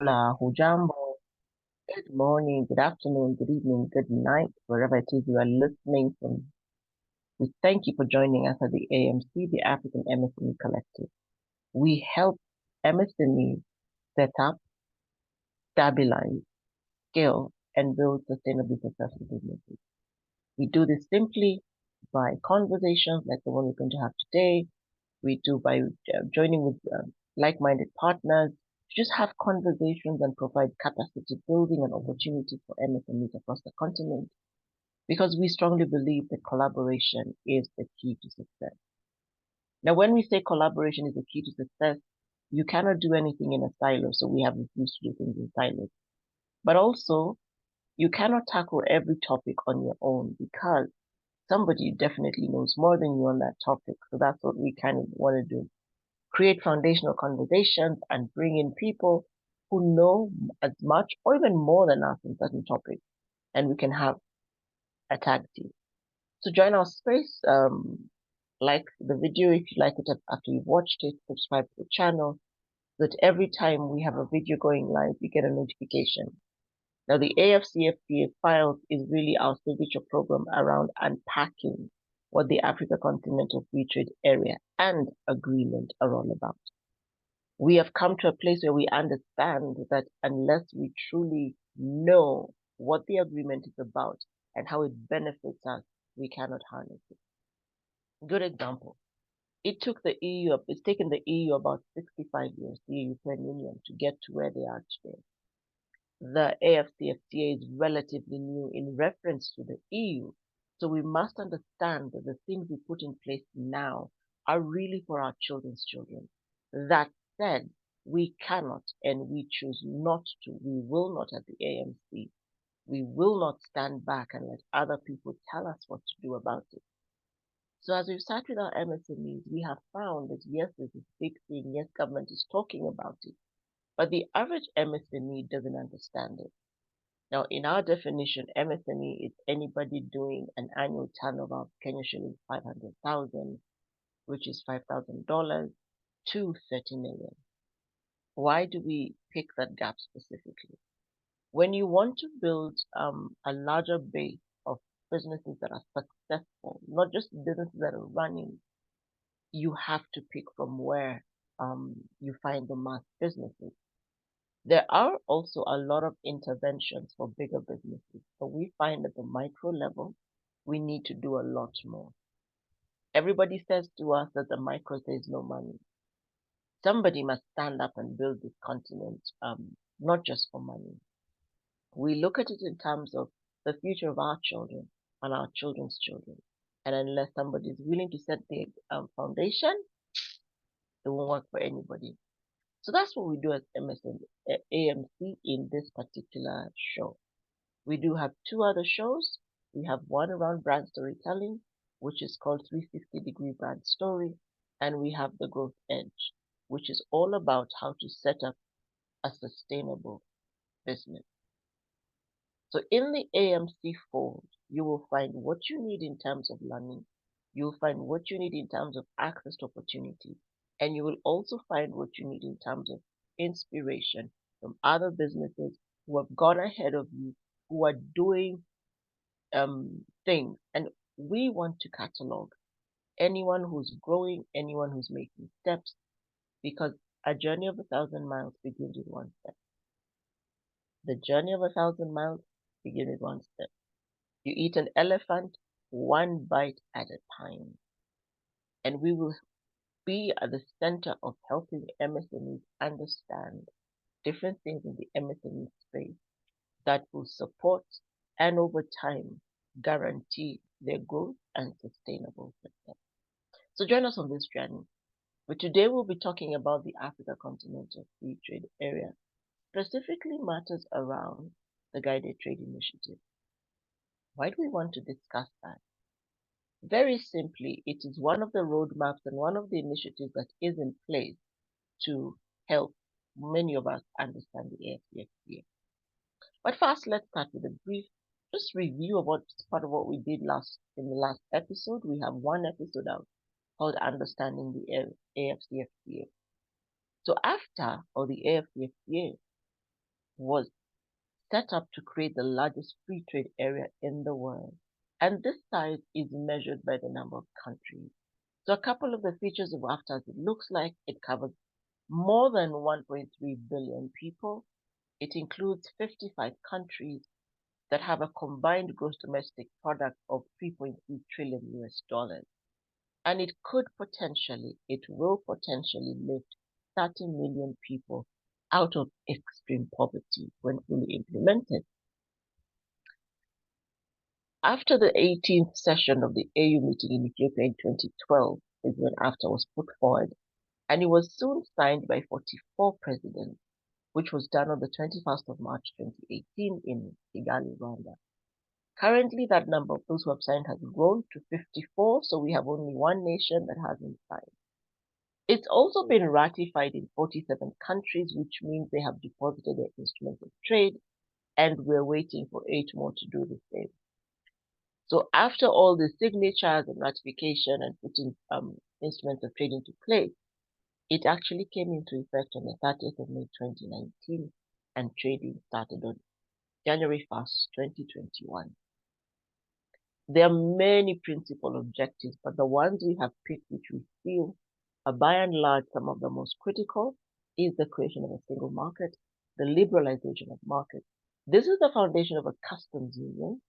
Hola, hujambo. Good morning, good afternoon, good evening, good night, wherever it is you are listening from. We thank you for joining us at the AMC, the African MSME Collective. We help MSMEs set up, stabilize, scale, and build sustainably successful businesses. We do this simply by conversations like the one we're going to have today. We do by joining with like-minded partners to just have conversations and provide capacity building and opportunities for MSMEs across the continent, because we strongly believe that collaboration is the key to success. Now, when we say collaboration is the key to success, you cannot do anything in a silo, so we have refused to do things in silos. But also, you cannot tackle every topic on your own, because somebody definitely knows more than you on that topic. So that's what we kind of want to do. Create foundational conversations and bring in people who know as much or even more than us in certain topics, and we can have a tag team. So join our space, like the video if you like it after you've watched it, subscribe to the channel, so that every time we have a video going live, you get a notification. Now, the AfCFTA Files is really our signature program around unpacking what the Africa Continental Free Trade Area and Agreement are all about. We have come to a place where we understand that unless we truly know what the agreement is about and how it benefits us, we cannot harness it. Good example. It's taken the EU about 65 years, the European Union, to get to where they are today. The AfCFTA is relatively new in reference to the EU, so we must understand that the things we put in place now are really for our children's children. That said, we cannot and we choose not to. We will not at the AMC. We will not stand back and let other people tell us what to do about it. So as we've sat with our MSMEs, we have found that yes, this is a big thing. Yes, government is talking about it, but the average MSME doesn't understand it. Now, in our definition, MSME is anybody doing an annual turnover of Kenya shillings 500,000, which is $5,000, to 30 million. Why do we pick that gap specifically? When you want to build a larger base of businesses that are successful, not just businesses that are running, you have to pick from where you find the mass businesses. There are also a lot of interventions for bigger businesses, but we find at the micro level, we need to do a lot more. Everybody says to us that the micro there is no money. Somebody must stand up and build this continent, not just for money. We look at it in terms of the future of our children and our children's children. And unless somebody is willing to set the foundation, it won't work for anybody. So that's what we do at AMC in this particular show. We do have two other shows. We have one around brand storytelling, which is called 360-degree brand story. And we have the growth edge, which is all about how to set up a sustainable business. So in the AMC fold, you will find what you need in terms of learning. You'll find what you need in terms of access to opportunity. And you will also find what you need in terms of inspiration from other businesses who have gone ahead of you, who are doing things. And we want to catalog anyone who's growing, anyone who's making steps, because a journey of 1,000 miles begins with one step. The journey of 1,000 miles begins with one step. You eat an elephant one bite at a time. And we will be at the center of helping MSMEs understand different things in the MSME space that will support and over time guarantee their growth and sustainable success. So join us on this journey. But today we'll be talking about the Africa Continental Free Trade Area, specifically matters around the Guided Trade Initiative. Why do we want to discuss that? Very simply, it is one of the roadmaps and one of the initiatives that is in place to help many of us understand the AfCFTA. But first, let's start with a brief just review of what's part of what we did in the last episode. We have one episode out called Understanding the AfCFTA. So AFTA, or the AfCFTA, was set up to create the largest free trade area in the world. And this size is measured by the number of countries. So a couple of the features of AfTA, it looks like it covers more than 1.3 billion people. It includes 55 countries that have a combined gross domestic product of 3.3 trillion US dollars. And it will potentially lift 30 million people out of extreme poverty when fully implemented. After the 18th session of the AU meeting in Ethiopia in 2012 is when AfTA was put forward, and it was soon signed by 44 presidents, which was done on the 21st of March 2018 in Kigali, Rwanda. Currently, that number of those who have signed has grown to 54, so we have only one nation that hasn't signed. It's also been ratified in 47 countries, which means they have deposited their instruments of trade, and we're waiting for 8 more to do the same. So after all the signatures and ratification and putting instruments of trade into place, it actually came into effect on the 30th of May 2019, and trading started on January 1st, 2021. There are many principal objectives, but the ones we have picked, which we feel are by and large some of the most critical, is the creation of a single market, the liberalization of markets. This is the foundation of a customs union,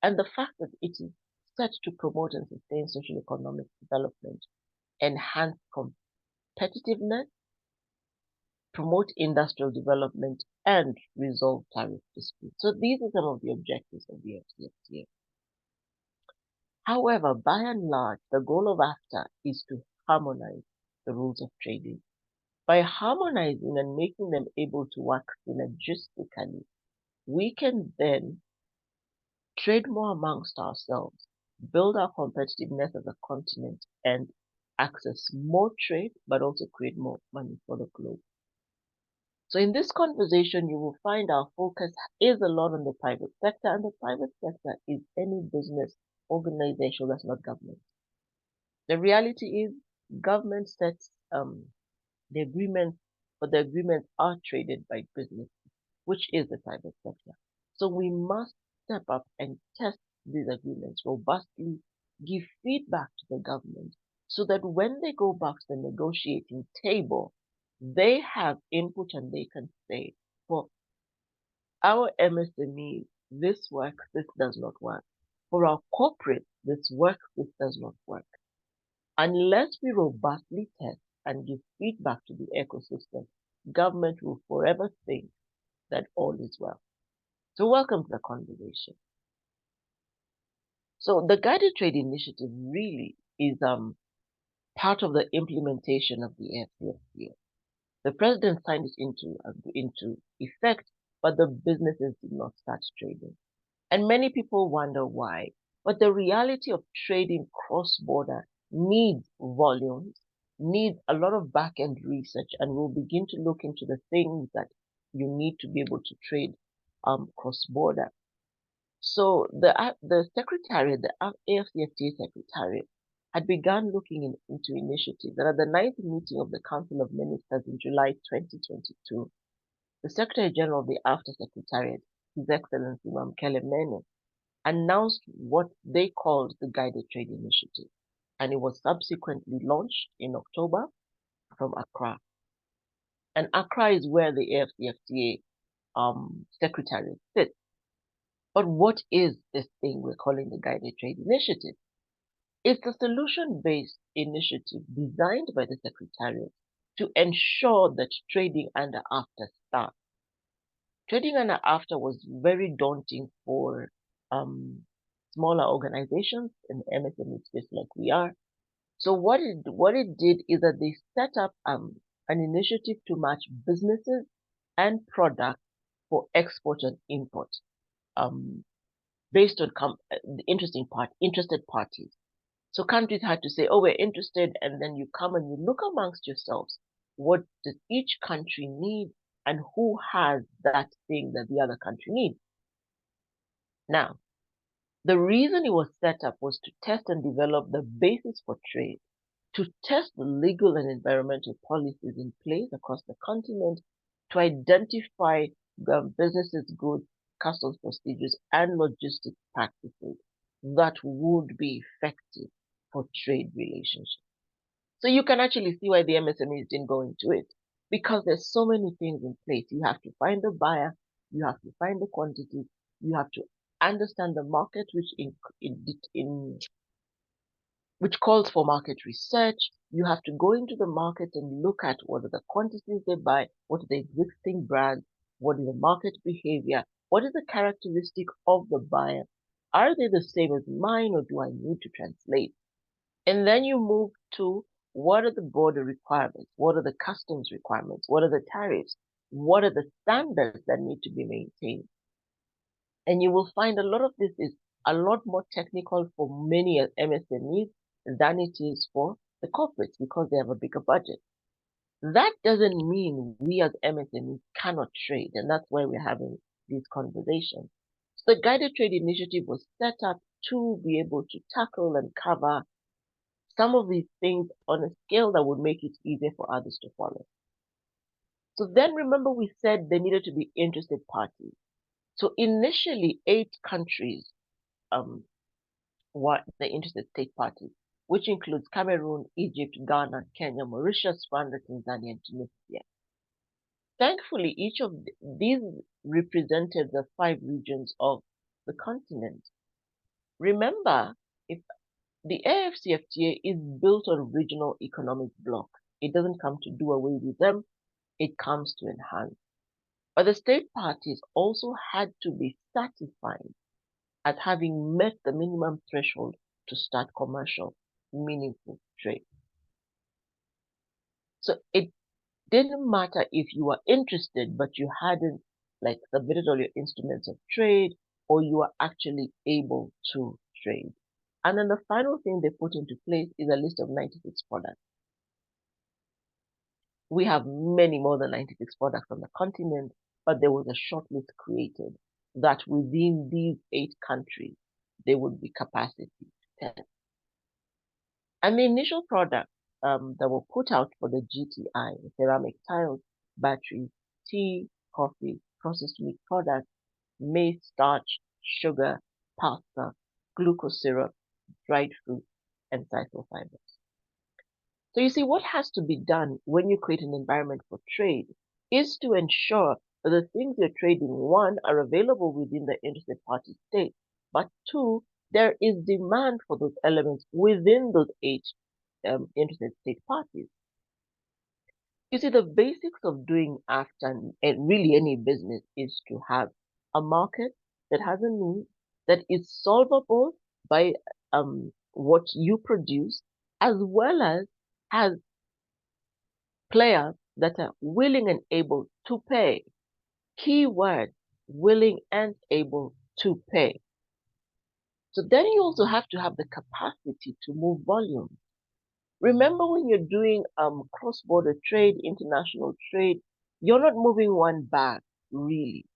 and the fact that it is set to promote and sustain social economic development, enhance competitiveness, promote industrial development, and resolve tariff disputes. So these are some of the objectives of the AfCFTA. However, by and large, the goal of AfTA is to harmonize the rules of trading. By harmonizing and making them able to work synergistically, we can then trade more amongst ourselves, build our competitiveness as a continent, and access more trade, but also create more money for the globe. So in this conversation, you will find our focus is a lot on the private sector, and the private sector is any business organization that's not government. The reality is government sets the agreements, but the agreements are traded by business, which is the private sector. So we must step up and test these agreements robustly, give feedback to the government, so that when they go back to the negotiating table, they have input and they can say, for our MSME, this works, this does not work. For our corporate, this works, this does not work. Unless we robustly test and give feedback to the ecosystem, government will forever think that all is well. So welcome to the conversation. So the Guided Trade Initiative really is part of the implementation of the AfCFTA. The president signed it into effect, but the businesses did not start trading. And many people wonder why. But the reality of trading cross-border needs volumes, needs a lot of back-end research, and we'll begin to look into the things that you need to be able to trade cross-border. So the Secretariat, the AfCFTA Secretariat, had begun looking into initiatives. And at the 9th meeting of the Council of Ministers in July 2022, the Secretary General of the AfTA Secretariat, His Excellency Mamkele Mene, announced what they called the Guided Trade Initiative. And it was subsequently launched in October from Accra. And Accra is where the AfCFTA Secretariat sits. But what is this thing we're calling the Guided Trade Initiative? It's a solution-based initiative designed by the Secretariat to ensure that trading under AfTA starts. Trading under AfTA was very daunting for smaller organizations in the MSME space like we are. So what it did is that they set up an initiative to match businesses and products for export and import, based on the interested parties. So countries had to say, oh, we're interested, and then you come and you look amongst yourselves. What does each country need, and who has that thing that the other country needs? Now, the reason it was set up was to test and develop the basis for trade, to test the legal and environmental policies in place across the continent, to identify businesses, goods, customs procedures, and logistics practices that would be effective for trade relationships. So you can actually see why the MSMEs didn't go into it, because there's so many things in place. You have to find the buyer, you have to find the quantity, you have to understand the market, which calls for market research. You have to go into the market and look at what are the quantities they buy, what are the existing brands, what is the market behavior, what is the characteristic of the buyer. Are they the same as mine, or do I need to translate? And then you move to what are the border requirements? What are the customs requirements? What are the tariffs? What are the standards that need to be maintained? And you will find a lot of this is a lot more technical for many MSMEs than it is for the corporates, because they have a bigger budget. That doesn't mean we as MSMEs cannot trade, and that's why we're having these conversations. So the Guided Trade Initiative was set up to be able to tackle and cover some of these things on a scale that would make it easier for others to follow. So then remember we said there needed to be interested parties. So initially 8 countries were the interested state parties, which includes Cameroon, Egypt, Ghana, Kenya, Mauritius, Rwanda, Tanzania, and Tunisia. Thankfully, each of these represented the 5 regions of the continent. Remember, if the AfCFTA is built on regional economic blocks. It doesn't come to do away with them, it comes to enhance. But the state parties also had to be satisfied at having met the minimum threshold to start commercial, meaningful trade. So it didn't matter if you were interested, but you hadn't submitted all your instruments of trade, or you were actually able to trade. And then the final thing they put into place is a list of 96 products. We have many more than 96 products on the continent, but there was a short list created that within these 8 countries, there would be capacity to test. And the initial products that were put out for the GTI, ceramic tiles, batteries, tea, coffee, processed meat products, maize starch, sugar, pasta, glucose syrup, dried fruit, and sisal fibers. So you see, what has to be done when you create an environment for trade is to ensure that the things you're trading, 1, are available within the interested party state, but 2, there is demand for those elements within those 8 interested state parties. You see, the basics of doing AfCFTA and really any business is to have a market that has a need that is solvable by what you produce, as well as has players that are willing and able to pay. Keyword, willing and able to pay. So then you also have to have the capacity to move volume. Remember, when you're doing cross-border trade, international trade, you're not moving one bag, really.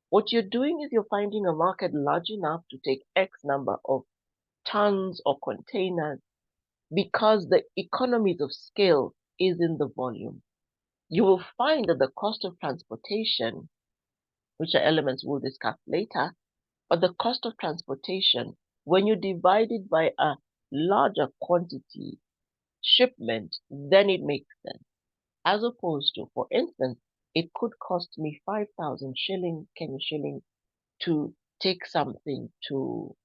What you're doing is you're finding a market large enough to take X number of tons or containers, because the economies of scale is in the volume. You will find that the cost of transportation, which are elements we'll discuss later, but the cost of transportation, when you divide it by a larger quantity shipment, then it makes sense. As opposed to, for instance, it could cost me 5,000 shillings, Kenya shilling, to take something to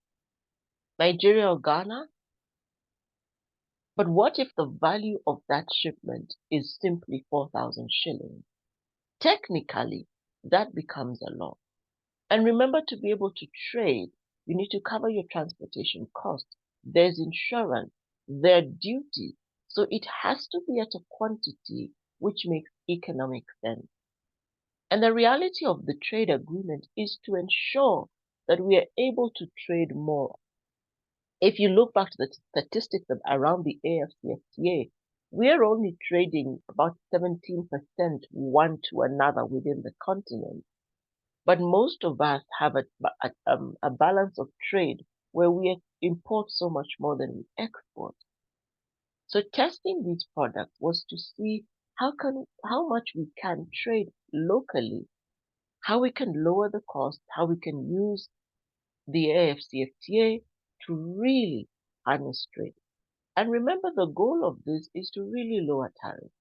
Nigeria or Ghana. But what if the value of that shipment is simply 4,000 shillings? Technically, that becomes a loss. And remember, to be able to trade, you need to cover your transportation costs. There's insurance, there are duties. So it has to be at a quantity which makes economic sense. And the reality of the trade agreement is to ensure that we are able to trade more. If you look back to the statistics around the AfCFTA, we are only trading about 17% one to another within the continent. But most of us have a balance of trade where we import so much more than we export. So testing these products was to see how much we can trade locally how we can lower the cost, how we can use the AfCFTA to really harness trade. And remember, the goal of this is to really lower tariffs.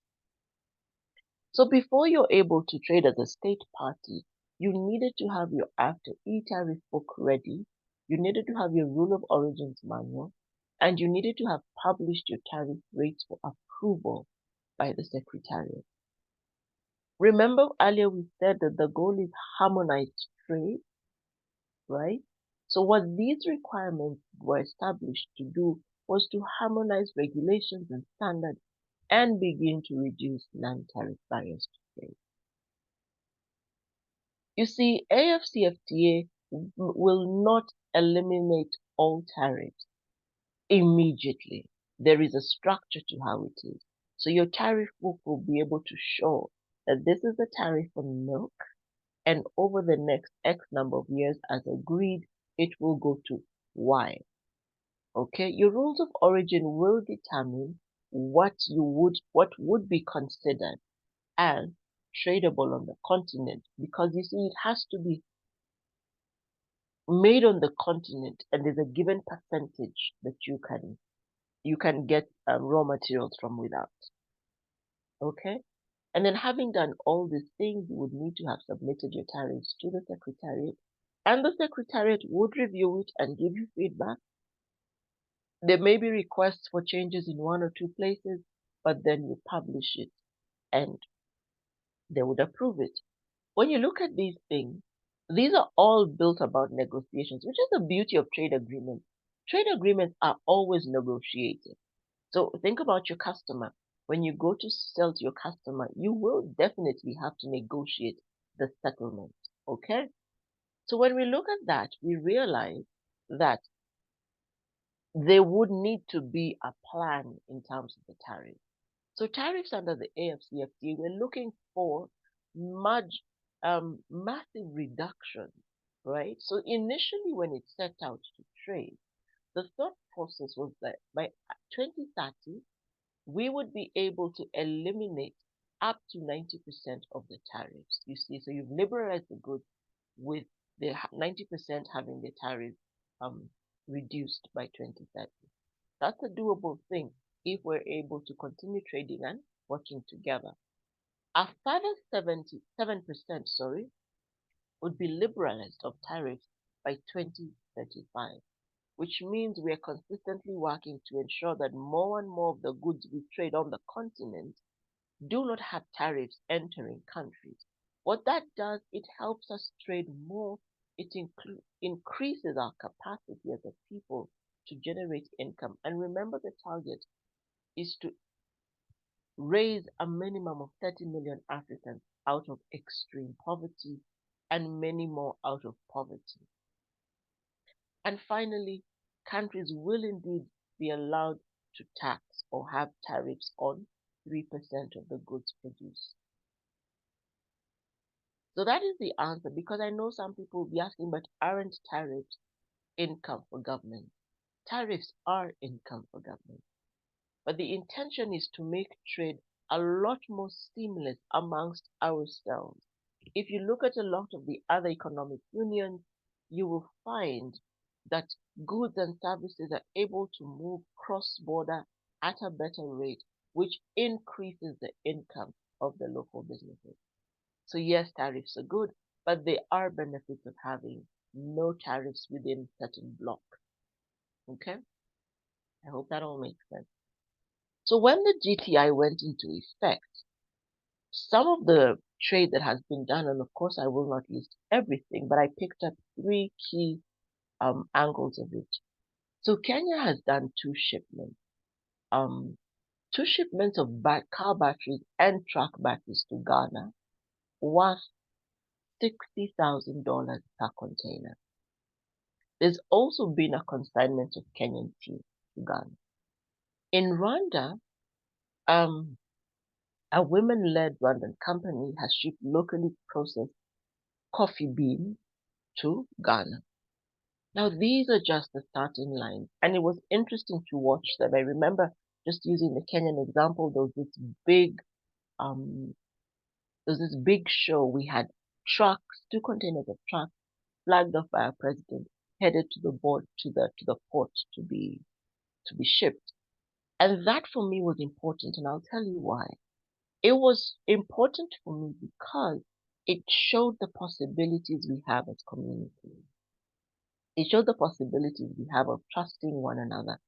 So before you're able to trade as a state party, you needed to have your AfCFTA tariff book ready, you needed to have your rule of origins manual, and you needed to have published your tariff rates for approval by the Secretariat. Remember earlier we said that the goal is harmonized trade, right? So what these requirements were established to do was to harmonize regulations and standards and begin to reduce non-tariff barriers to trade. You see, AfCFTA will not eliminate all tariffs immediately. There is a structure to how it is. So your tariff book will be able to show that this is the tariff on milk, and over the next X number of years, as agreed, it will go to Y. Okay, your rules of origin will determine what would be considered as tradable on the continent, because you see, it has to be made on the continent, and there's a given percentage that you can get raw materials from without. Okay, and then having done all these things, you would need to have submitted your tariffs to the Secretariat, and the Secretariat would review it and give you feedback. There may be requests for changes in one or two places, but then you publish it and they would approve it. When you look at these things, these are all built about negotiations, which is the beauty of trade agreements. Trade agreements are always negotiated. So think about your customer. When you go to sell to your customer, you will definitely have to negotiate the settlement. Okay? So when we look at that, we realize that there would need to be a plan in terms of the tariff. So tariffs under the AfCFTA, we're looking for massive reduction, right? So initially when it set out to trade, the thought process was that by 2030, we would be able to eliminate up to 90% of the tariffs. You see, so you've liberalized the goods with the 90% having the tariff reduced by 2030. That's a doable thing if we're able to continue trading and working together. A further 77%, would be liberalized of tariffs by 2035, which means we are consistently working to ensure that more and more of the goods we trade on the continent do not have tariffs entering countries. What that does, it helps us trade more. It increases our capacity as a people to generate income. And remember, the target is to raise a minimum of 30 million Africans out of extreme poverty and many more out of poverty. And finally, countries will indeed be allowed to tax or have tariffs on 3% of the goods produced. So that is the answer, because I know some people will be asking, but aren't tariffs income for government? Tariffs are income for government. But the intention is to make trade a lot more seamless amongst ourselves. If you look at a lot of the other economic unions, you will find that goods and services are able to move cross-border at a better rate, which increases the income of the local businesses. So yes, tariffs are good, but there are benefits of having no tariffs within certain block. Okay? I hope that all makes sense. So when the GTI went into effect, some of the trade that has been done, and of course I will not list everything, but I picked up three key angles of it. So Kenya has done two shipments of car batteries and truck batteries to Ghana, worth $60,000 per container. There's also been a consignment of Kenyan tea to Ghana. In Rwanda, a women-led Rwandan company has shipped locally processed coffee beans to Ghana. Now, these are just the starting lines, and it was interesting to watch them. I remember just using the Kenyan example, there was this big show we had trucks, 2 containers of trucks, flagged off by our president, headed to the board to the port to be shipped. And that for me was important, and I'll tell you why. It was important for me because it showed the possibilities we have as communities. It showed the possibilities we have of trusting one another,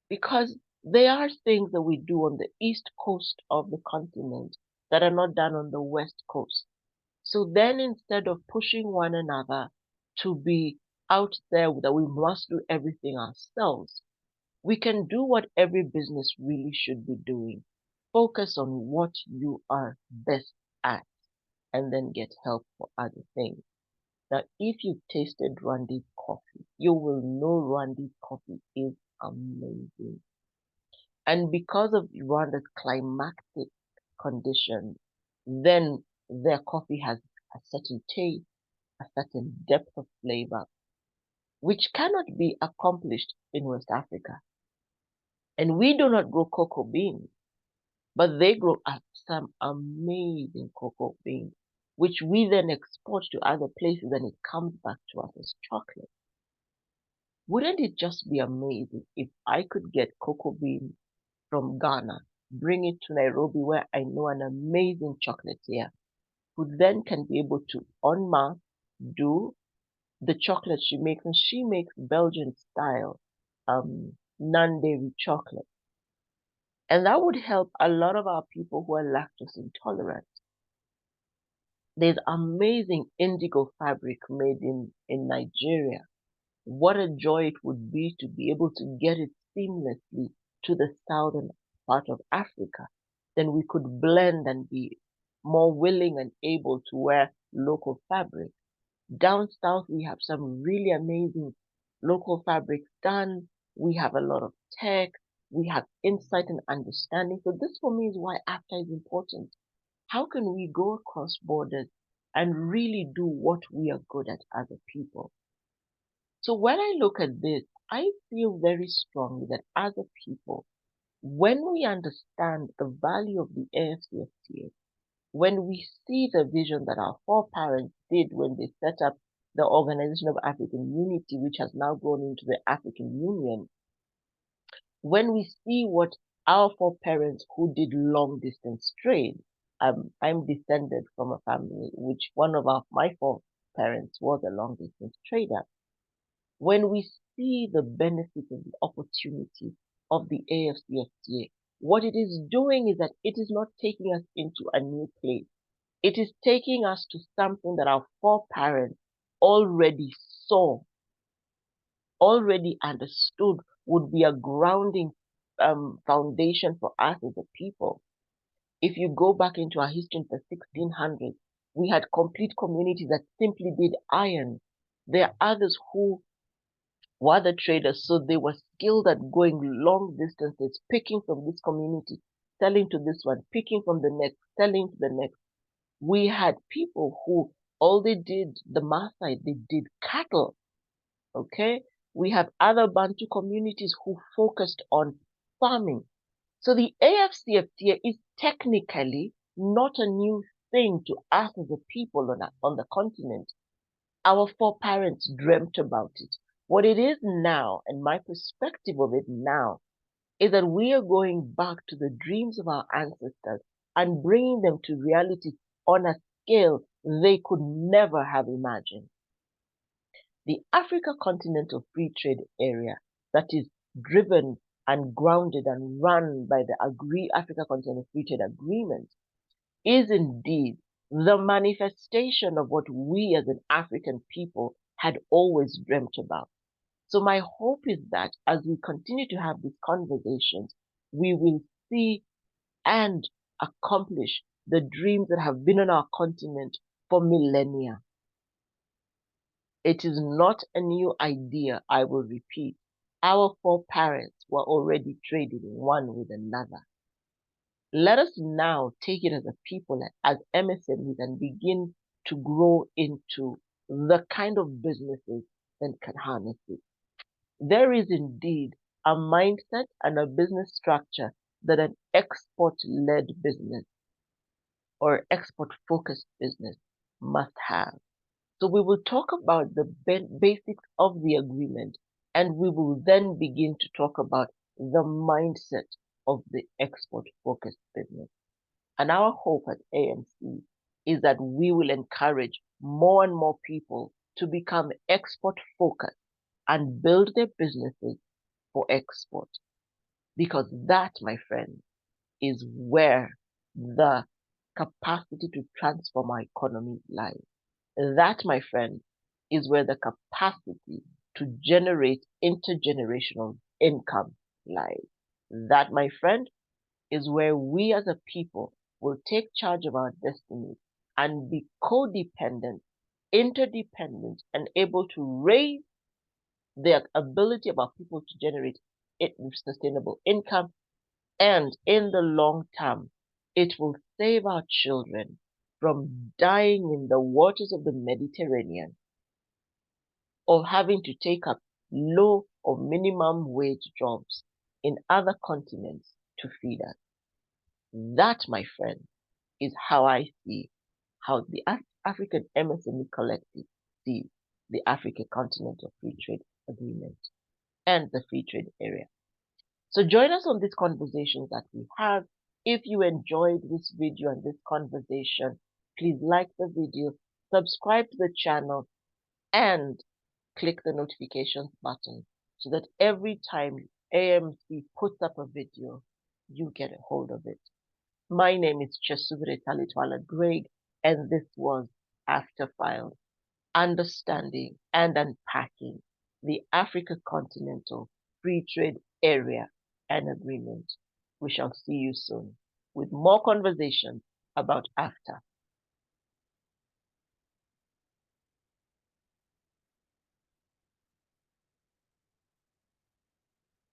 because there are things that we do on the east coast of the continent that are not done on the west coast. So then instead of pushing one another to be out there that we must do everything ourselves, we can do what every business really should be doing. Focus on what you are best at and then get help for other things. Now, if you've tasted Rwandi's coffee, you will know Rwandi's coffee is amazing. And because of Rwanda's climatic conditions, then their coffee has a certain taste, a certain depth of flavor, which cannot be accomplished in West Africa. And we do not grow cocoa beans, but they grow some amazing cocoa beans, which we then export to other places and it comes back to us as chocolate. Wouldn't it just be amazing if I could get cocoa beans from Ghana, bring it to Nairobi where I know an amazing chocolatier who then can be able to en masse do the chocolate she makes, and she makes Belgian style non-dairy chocolate. And that would help a lot of our people who are lactose intolerant. There's amazing indigo fabric made in Nigeria. What a joy it would be to be able to get it seamlessly to the southern part of Africa. Then we could blend and be more willing and able to wear local fabric. Down south, we have some really amazing local fabrics done. We have a lot of tech. We have insight and understanding. So this for me is why AfCFTA is important. How can we go across borders and really do what we are good at as a people? So when I look at this, I feel very strongly that as a people, when we understand the value of the AfCFTA, when we see the vision that our foreparents did when they set up the Organization of African Unity, which has now grown into the African Union, when we see what our foreparents who did long distance trade, I'm descended from a family which one of my foreparents was a long distance trader. When we see the benefits and the opportunity of the AfCFTA, what it is doing is that it is not taking us into a new place. It is taking us to something that our foreparents already saw, already understood would be a grounding foundation for us as a people. If you go back into our history in the 1600s, we had complete communities that simply did iron. There are others who were the traders, so they were skilled at going long distances, picking from this community, selling to this one, picking from the next, selling to the next. We had people who all they did, the Maasai, they did cattle, okay? We have other Bantu communities who focused on farming. So the AfCFTA is technically not a new thing to us as a people on the continent. Our foreparents dreamt about it. What it is now, and my perspective of it now, is that we are going back to the dreams of our ancestors and bringing them to reality on a scale they could never have imagined. The Africa Continental Free Trade Area that is driven and grounded and run by the Africa Continental Free Trade Agreement is indeed the manifestation of what we as an African people had always dreamt about. So my hope is that as we continue to have these conversations, we will see and accomplish the dreams that have been on our continent for millennia. It is not a new idea, I will repeat. Our foreparents were already trading one with another. Let us now take it as a people, as MSMEs, and begin to grow into the kind of businesses that can harness it. There is indeed a mindset and a business structure that an export-led business or export-focused business must have. So we will talk about the basics of the agreement, and we will then begin to talk about the mindset of the export-focused business. And our hope at AMC is that we will encourage more and more people to become export-focused and build their businesses for export. Because that, my friend, is where the capacity to transform our economy lies. That, my friend, is where the capacity to generate intergenerational income lies. That, my friend, is where we as a people will take charge of our destiny and be codependent, interdependent, and able to raise the ability of our people to generate sustainable income. And in the long term, it will save our children from dying in the waters of the Mediterranean or having to take up low or minimum wage jobs in other continents to feed us. That, my friend, is how I see how the African MSME Collective sees the African Continental Free Trade Agreement and the Free Trade Area. So join us on these conversations that we have. If you enjoyed this video and this conversation, please like the video, subscribe to the channel, and click the notifications button so that every time AMC puts up a video, you get a hold of it. My name is Chesubire Talitwala Greg, and this was AfCFTA Files, understanding and unpacking the Africa Continental Free Trade Area and Agreement. We shall see you soon with more conversations about AfCFTA.